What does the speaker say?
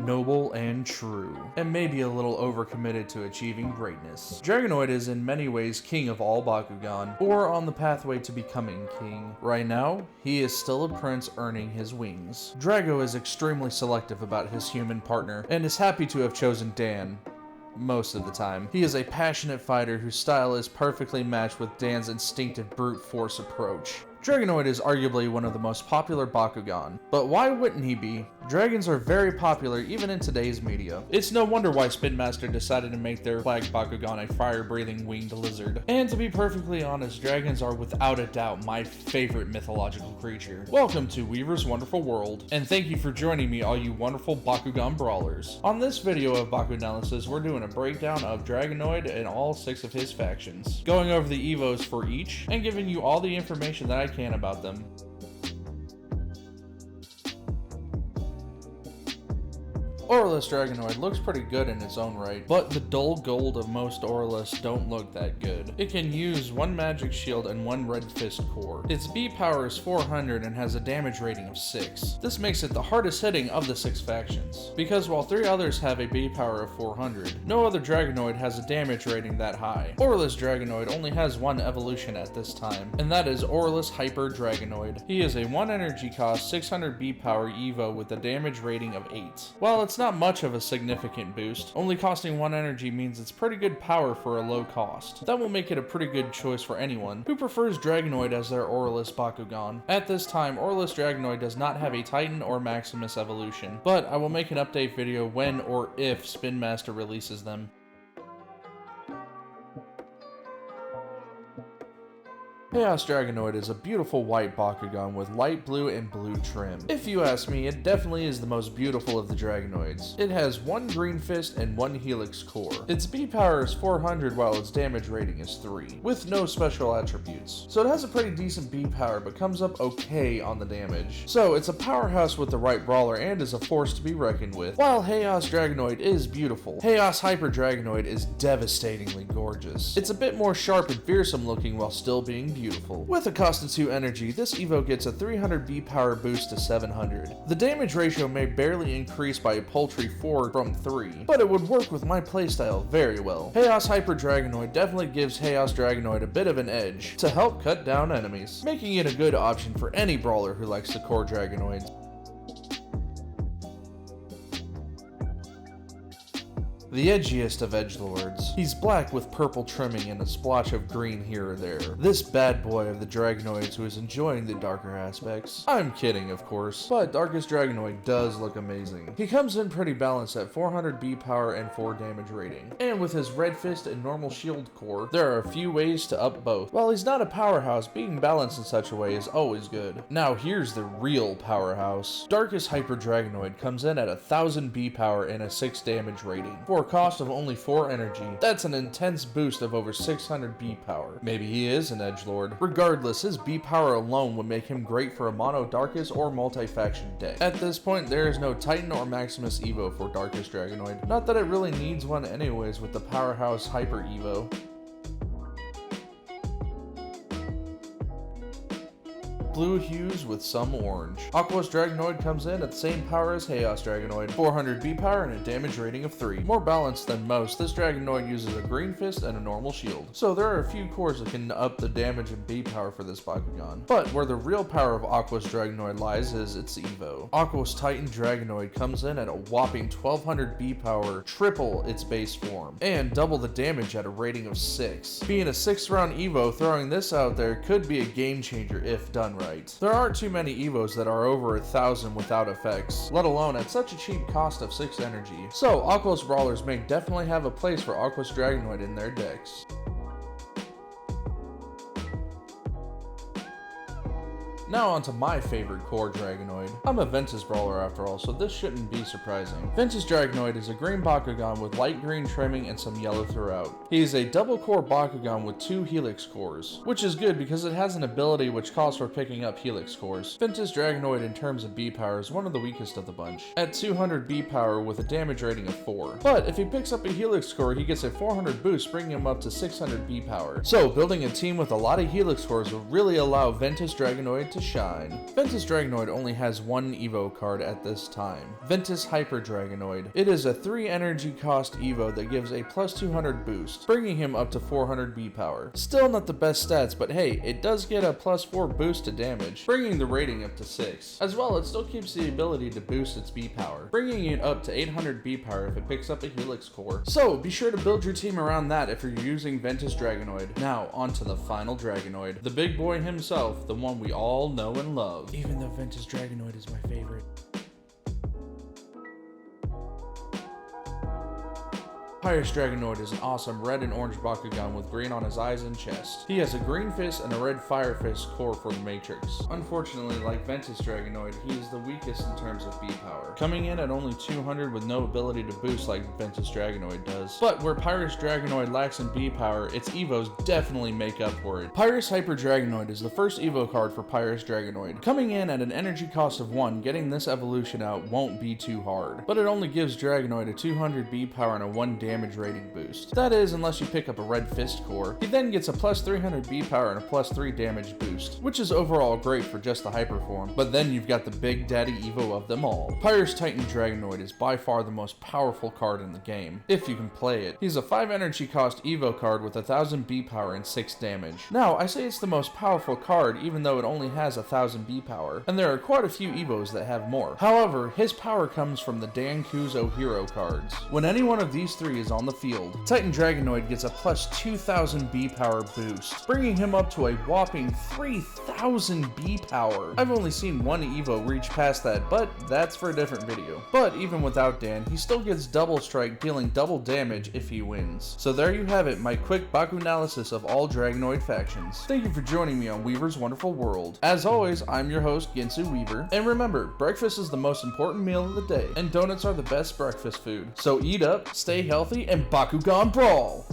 noble and true, and maybe a little overcommitted to achieving greatness. Dragonoid is in many ways king of all Bakugan, or on the pathway to becoming king. Right now, he is still a prince earning his wings. Drago is extremely selective about his human partner, and is happy to have chosen Dan. Most of the time. He is a passionate fighter whose style is perfectly matched with Dan's instinctive brute force approach. Dragonoid is arguably one of the most popular Bakugan, but why wouldn't he be? Dragons are very popular even in today's media. It's no wonder why Spin Master decided to make their flag Bakugan a fire-breathing winged lizard. And to be perfectly honest, dragons are without a doubt my favorite mythological creature. Welcome to Weaver's Wonderful World, and thank you for joining me all you wonderful Bakugan brawlers. On this video of Bakunalysis, we're doing a breakdown of Dragonoid and all 6 of his factions, going over the evos for each, and giving you all the information that I can about them. Orless Dragonoid looks pretty good in its own right, but the dull gold of most Orless don't look that good. It can use 1 magic shield and 1 red fist core. Its B power is 400 and has a damage rating of 6. This makes it the hardest hitting of the 6 factions, because while 3 others have a B power of 400, no other Dragonoid has a damage rating that high. Orless Dragonoid only has 1 evolution at this time, and that is Orless Hyper Dragonoid. He is a 1 energy cost, 600 B power Evo with a damage rating of 8. While it's not much of a significant boost, only costing 1 energy means it's pretty good power for a low cost. That will make it a pretty good choice for anyone who prefers Dragonoid as their Orless Bakugan. At this time, Orless Dragonoid does not have a Titan or Maximus evolution, but I will make an update video when or if Spin Master releases them. Chaos Dragonoid is a beautiful white Bakugan with light blue and blue trim. If you ask me, it definitely is the most beautiful of the Dragonoids. It has 1 green fist and 1 helix core. Its B power is 400 while its damage rating is 3, with no special attributes. So it has a pretty decent B power but comes up okay on the damage. So it's a powerhouse with the right brawler and is a force to be reckoned with. While Chaos Dragonoid is beautiful, Chaos Hyper Dragonoid is devastatingly gorgeous. It's a bit more sharp and fearsome looking while still being beautiful. With a cost of 2 energy, this Evo gets a 300 B power boost to 700. The damage ratio may barely increase by a paltry 4 from 3, but it would work with my playstyle very well. Chaos Hyper Dragonoid definitely gives Chaos Dragonoid a bit of an edge to help cut down enemies, making it a good option for any brawler who likes the Core Dragonoids. The edgiest of edgelords. He's black with purple trimming and a splotch of green here or there. This bad boy of the Dragonoids who is enjoying the darker aspects. I'm kidding, of course, but Darkest Dragonoid does look amazing. He comes in pretty balanced at 400 B power and 4 damage rating. And with his red fist and normal shield core, there are a few ways to up both. While he's not a powerhouse, being balanced in such a way is always good. Now here's the real powerhouse. Darkest Hyper Dragonoid comes in at 1000 B power and a 6 damage rating, for a cost of only 4 energy. That's an intense boost of over 600 B power. Maybe he is an edgelord. Regardless, his B power alone would make him great for a mono Darkest or multi-faction deck. At this point, there is no Titan or Maximus Evo for Darkest Dragonoid. Not that it really needs one anyways with the powerhouse Hyper Evo. Blue hues with some orange. Aqua's Dragonoid comes in at the same power as Chaos Dragonoid, 400 B power and a damage rating of 3. More balanced than most, this Dragonoid uses a green fist and a normal shield. So there are a few cores that can up the damage and B power for this Bakugan. But where the real power of Aqua's Dragonoid lies is its Evo. Aqua's Titan Dragonoid comes in at a whopping 1200 B power, triple its base form, and double the damage at a rating of 6. Being a 6th round Evo, throwing this out there could be a game changer if done right. There aren't too many Evos that are over 1000 without effects, let alone at such a cheap cost of 6 energy. So Aqua's brawlers may definitely have a place for Aqua's Dragonoid in their decks. Now onto my favorite Core Dragonoid. I'm a Ventus brawler after all, so this shouldn't be surprising. Ventus Dragonoid is a green Bakugan with light green trimming and some yellow throughout. He is a double core Bakugan with 2 helix cores, which is good because it has an ability which calls for picking up helix cores. Ventus Dragonoid in terms of B power is one of the weakest of the bunch, at 200 B power with a damage rating of 4. But if he picks up a helix core, he gets a 400 boost, bringing him up to 600 B power. So building a team with a lot of helix cores will really allow Ventus Dragonoid to shine. Ventus Dragonoid only has one Evo card at this time, Ventus Hyper Dragonoid. It is a 3 energy cost Evo that gives a plus 200 boost, bringing him up to 400 B power. Still not the best stats, but hey, it does get a plus 4 boost to damage, bringing the rating up to 6. As well, it still keeps the ability to boost its B power, bringing it up to 800 B power if it picks up a Helix core. So be sure to build your team around that if you're using Ventus Dragonoid. Now, on to the final Dragonoid, the big boy himself, the one we all know and love. Even though Ventus Dragonoid is my favorite. Pyrus Dragonoid is an awesome red and orange Bakugan with green on his eyes and chest. He has a green fist and a red fire fist core for the Matrix. Unfortunately, like Ventus Dragonoid, he is the weakest in terms of B power, coming in at only 200 with no ability to boost like Ventus Dragonoid does. But where Pyrus Dragonoid lacks in B power, its Evos definitely make up for it. Pyrus Hyper Dragonoid is the first Evo card for Pyrus Dragonoid. Coming in at an energy cost of 1, getting this evolution out won't be too hard, but it only gives Dragonoid a 200 B power and a 1 damage rating boost. That is, unless you pick up a red fist core. He then gets a plus 300 B power and a plus 3 damage boost, which is overall great for just the hyper form. But then you've got the big daddy Evo of them all. Pyrus Titan Dragonoid is by far the most powerful card in the game, if you can play it. He's a 5 energy cost Evo card with 1000 B power and 6 damage. Now, I say it's the most powerful card even though it only has 1000 B power, and there are quite a few Evos that have more. However, his power comes from the Dankuzo hero cards. When any one of these 3 is on the field, Titan Dragonoid gets a plus 2000 B power boost, bringing him up to a whopping 3000 B power. I've only seen one Evo reach past that, but that's for a different video. But even without Dan, he still gets double strike, dealing double damage if he wins. So there you have it, my quick Bakunalysis of all Dragonoid factions. Thank you for joining me on Weaver's Wonderful World. As always, I'm your host, Ginsu Weaver, and remember, breakfast is the most important meal of the day, and donuts are the best breakfast food. So eat up, stay healthy, and Bakugan Brawl!